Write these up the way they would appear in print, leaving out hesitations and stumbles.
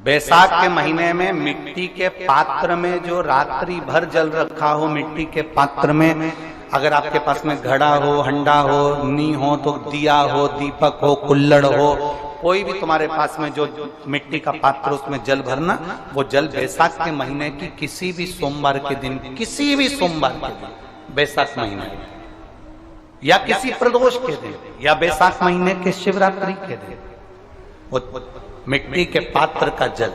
बैसाख के महीने में मिट्टी के पात्र में जो रात्रि भर जल रखा हो, मिट्टी के पात्र में अगर आपके पास में घड़ा हो, हंडा हो, नी हो, तो दिया हो, दीपक हो, कुल्लड़ हो, कोई भी तुम्हारे पास में जो मिट्टी का पात्र उसमें जल भरना, वो जल बैसाख के महीने की किसी भी सोमवार के दिन, किसी भी सोमवार के दिन, बैसाख महीने या किसी प्रदोष के दिन या बैसाख महीने के शिवरात्रि के दिन, वो मिट्टी के पात्र का जल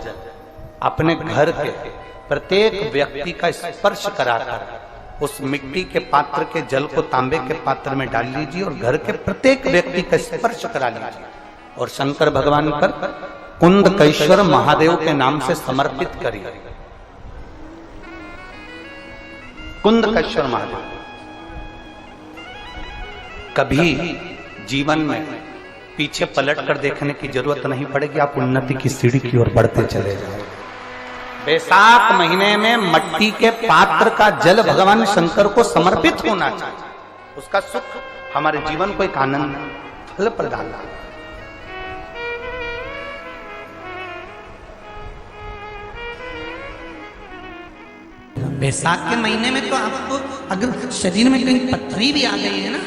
अपने घर के प्रत्येक व्यक्ति का स्पर्श कराकर उस मिट्टी के पात्र के जल को तांबे के पात्र में डाल लीजिए और घर के प्रत्येक व्यक्ति का स्पर्श करा लीजिए और शंकर भगवान पर कुंदकेश्वर महादेव के नाम से समर्पित करिए। कुंदकेश्वर महादेव कभी जीवन में पीछे पलट कर देखने की जरूरत नहीं पड़ेगी, आप उन्नति की सीढ़ी की ओर बढ़ते चले जाओ। बैसाख महीने में मट्टी के पात्र का जल भगवान शंकर को समर्पित होना चाहिए, उसका सुख हमारे जीवन को एक आनंद फल प्रदान करता है। बैसाख के महीने में तो आपको अगर शरीर में कहीं पथरी भी आ गई है ना,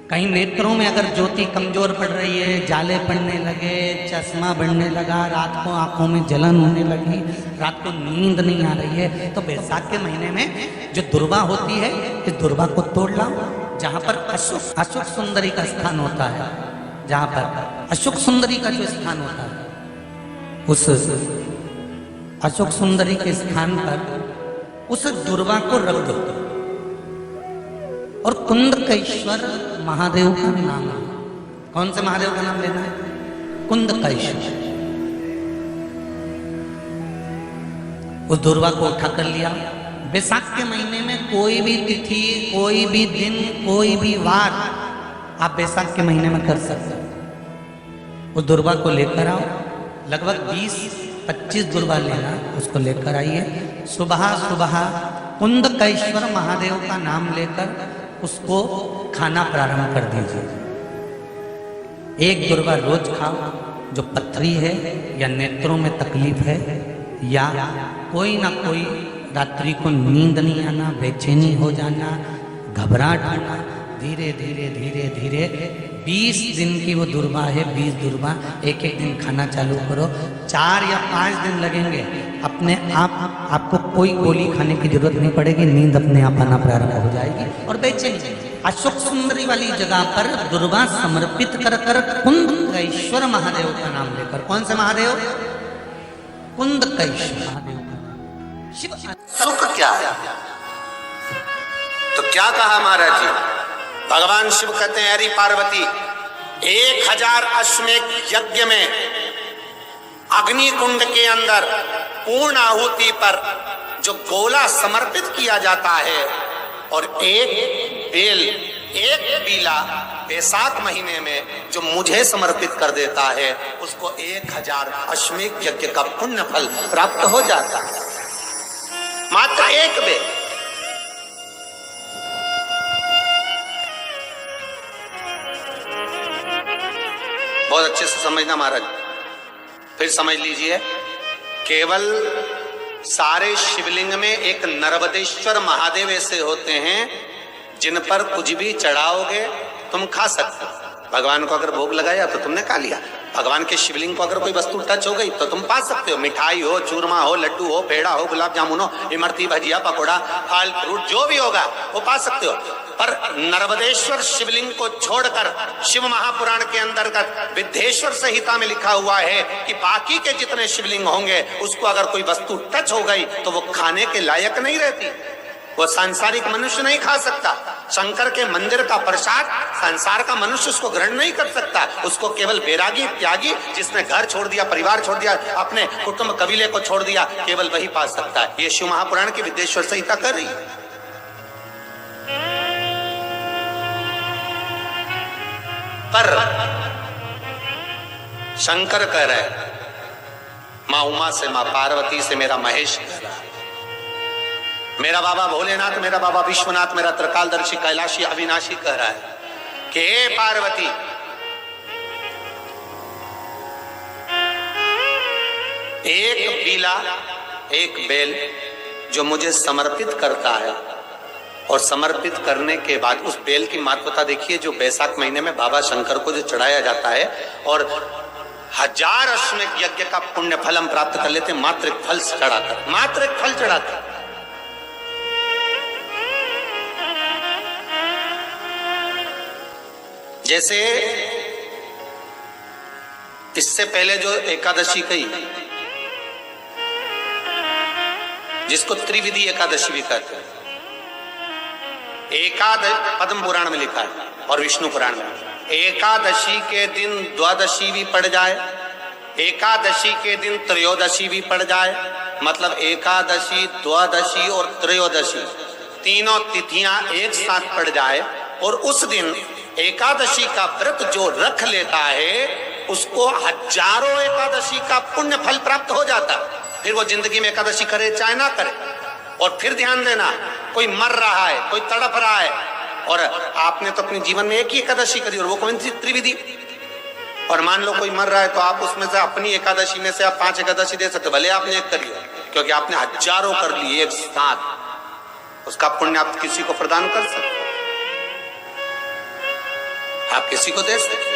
कहीं नेत्रों में अगर ज्योति कमजोर पड़ रही है, जाले पड़ने लगे, चश्मा बढ़ने लगा, रात को आंखों में जलन होने लगी, रात को नींद नहीं आ रही है, तो बैसाख के महीने में जो दुर्वा होती है, इस दुर्वा को तोड़ लाओ। जहाँ पर अशुक सुंदरी का स्थान होता है, जहाँ पर अशुक सुंदरी का जो स्थान होता है, उस अशोक सुंदरी के स्थान पर उस दुर्वा को रख दो और कुंदकेश्वर महादेव का नाम है। कौन से महादेव का नाम लेना है? कुंदकेश्वर। उस दुर्वा को उठा कर लिया। बैसाख के महीने में कोई भी तिथि, कोई भी दिन, कोई भी वार आप बैसाख के महीने में कर सकते हो। उस दुर्वा को लेकर आओ, लगभग 20-25 दुर्वा लेना, उसको लेकर आइए। सुबह सुबह कुंदकेश्वर महादेव का नाम लेकर उसको खाना प्रारंभ कर दीजिए। एक दुर्वा रोज खाओ। जो पथरी है या नेत्रों में तकलीफ है या कोई ना कोई रात्रि को नींद नहीं आना, बेचैनी हो जाना, घबराहट होना, धीरे धीरे धीरे धीरे 20 दिन की वो दुर्वा है, 20 दुर्वा एक एक दिन खाना चालू करो। 4 या 5 दिन लगेंगे, अपने आप आपको कोई गोली खाने की जरूरत नहीं पड़ेगी, नींद अपने आप आना प्रारंभ हो जाएगी और बेचैनी। अशोक सुंदरी वाली जगह पर दुर्वा समर्पित कर कर कुंदकेश्वर महादेव का नाम लेकर, कौन से महादेव? कुंदकेश्वर महादेव का शिव। सुख क्या है? तो क्या कहा महाराज जी? भगवान शिव कहते हैं, अरे पार्वती, 1000 अश्वमेध यज्ञ में अग्नि कुंड के अंदर पूर्ण आहुति पर जो गोला समर्पित किया जाता है और एक बीला बैसाख महीने में जो मुझे समर्पित कर देता है, उसको 1000 अश्वमेध यज्ञ का पुण्य फल प्राप्त हो जाता है। मात्र एक बेल। बहुत अच्छे से समझना महाराज, फिर समझ लीजिए। केवल सारे शिवलिंग में एक नर्मदेश्वर महादेव ऐसे होते हैं जिन पर कुछ भी चढ़ाओगे तुम खा सकते हो। भगवान को अगर भोग लगाया तो तुमने खा लिया। भगवान के शिवलिंग को अगर कोई वस्तु टच हो गई तो तुम पा सकते हो। मिठाई हो, चूरमा हो, लड्डू हो, पेड़ा हो, गुलाब जामुन हो, इमरती, भजिया, पकोड़ा, फल फ्रूट जो भी होगा वो पा सकते हो। पर नर्मदेश्वर शिवलिंग को छोड़कर शिव महापुराण के अंतर्गत विद्धेश्वर संहिता में लिखा हुआ है कि बाकी के जितने शिवलिंग होंगे उसको अगर कोई वस्तु टच हो गई तो वो खाने के लायक नहीं रहती, वो सांसारिक मनुष्य नहीं खा सकता। शंकर के मंदिर का प्रसाद संसार का मनुष्य उसको ग्रहण नहीं कर सकता। उसको केवल बैरागी, त्यागी, जिसने घर छोड़ दिया, परिवार छोड़ दिया, अपने कुटुंब कबीले को छोड़ दिया, केवल वही पा सकता है। ये शिव महापुराण की विद्धेश्वर संहिता कर रही है। पर शंकर कह रहे, मां उमा से, मां पार्वती से, मेरा महेश कह रहा है, मेरा बाबा भोलेनाथ, मेरा बाबा विश्वनाथ, मेरा त्रिकालदर्शी कैलाशी अविनाशी कह रहा है कि हे पार्वती, एक बीला, एक बेल जो मुझे समर्पित करता है, और समर्पित करने के बाद उस बेल की महत्वता देखिए, जो बैसाख महीने में बाबा शंकर को जो चढ़ाया जाता है, और 1000 अश्वमेध यज्ञ का पुण्य फल हम प्राप्त कर लेते मात्र एक फल चढ़ाकर, मात्र एक फल चढ़ाकर। जैसे इससे पहले जो एकादशी कही, जिसको त्रिविधि एकादशी भी कहते हैं, पद्म पुराण में लिखा है और विष्णु पुराण में, एकादशी के दिन द्वादशी भी पड़ जाए, एकादशी के दिन त्रयोदशी भी पड़ जाए, मतलब एकादशी, द्वादशी और त्रयोदशी तीनों तिथियां एक साथ पड़ जाए, और उस दिन एकादशी का व्रत जो रख लेता है उसको 1000 एकादशी का पुण्य फल प्राप्त हो जाता। फिर वो जिंदगी में एकादशी करे चाहे ना करे। और फिर ध्यान देना, कोई मर रहा है, कोई तड़प रहा है, और आपने तो अपने जीवन में एक ही एकादशी करी, और वो कौन सी? त्रिविधि। और मान लो कोई मर रहा है तो आप उसमें से अपनी एकादशी में से आप 5 एकादशी दे सकते, भले आपने एक करी हो, क्योंकि आपने 1000 कर ली एक साथ, उसका पुण्य आप किसी को प्रदान कर सकते, आप किसी को दे सकते।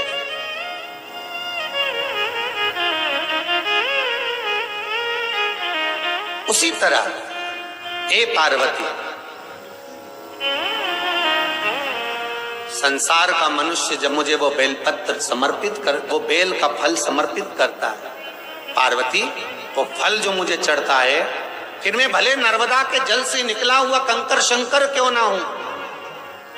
उसी तरह हे पार्वती, संसार का मनुष्य जब मुझे वो बेलपत्र समर्पित कर, वो बेल का फल समर्पित करता है, पार्वती वो फल जो मुझे चढ़ता है, फिर मैं भले नर्मदा के जल से निकला हुआ कंकर शंकर क्यों ना हूं,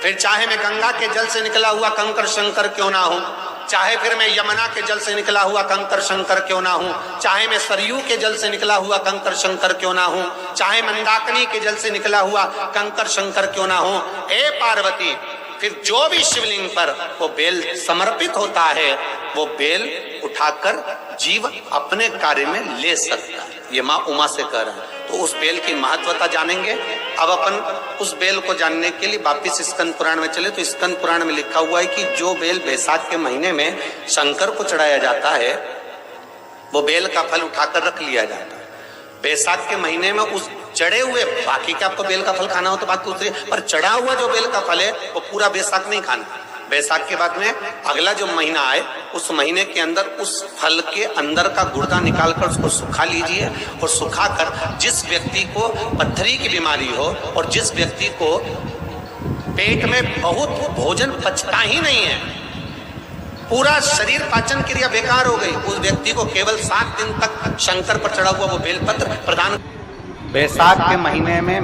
फिर चाहे मैं गंगा के जल से निकला हुआ कंकर शंकर क्यों ना हूं, चाहे फिर मैं यमुना के जल से निकला हुआ कंकर शंकर क्यों ना हूं, चाहे मैं सरयू के जल से निकला हुआ कंकर शंकर क्यों ना हूं, चाहे मंदाकिनी के जल से निकला हुआ कंकर शंकर क्यों ना हूं, हे पार्वती फिर जो भी शिवलिंग पर वो बेल समर्पित होता है, वो बेल उठाकर जीव अपने कार्य में ले सकता है। ये माँ उमा से कह रहा है। तो उस बेल की महत्वता जानेंगे। अब अपन उस बेल को जानने के लिए वापिस स्कंद पुराण में चले, तो स्कंद पुराण में लिखा हुआ है कि जो बेल बैसाख के महीने में शंकर को चढ़ाया जाता है, वो बेल का फल उठाकर रख लिया जाता है। बैसाख के महीने में उस चढ़े हुए, बाकी का आपको बेल का फल खाना हो तो बात दूसरी, पर चढ़ा हुआ जो बेल का फल है वो पूरा बैसाख नहीं खाना। बैसाख के बाद में अगला जो महीना आए, उस महीने के अंदर उस फल के अंदर का गुर्दा निकालकर उसको सुखा लीजिए, और सुखाकर जिस व्यक्ति को पत्थरी की बीमारी हो और जिस व्यक्ति को पेट में बहुत भोजन पचता ही नहीं है, पूरा शरीर पाचन क्रिया बेकार हो गई, उस व्यक्ति को केवल 7 दिन तक शंकर पर चढ़ा हुआ वो बेलपत्र प्रदान। बैसाख के महीने में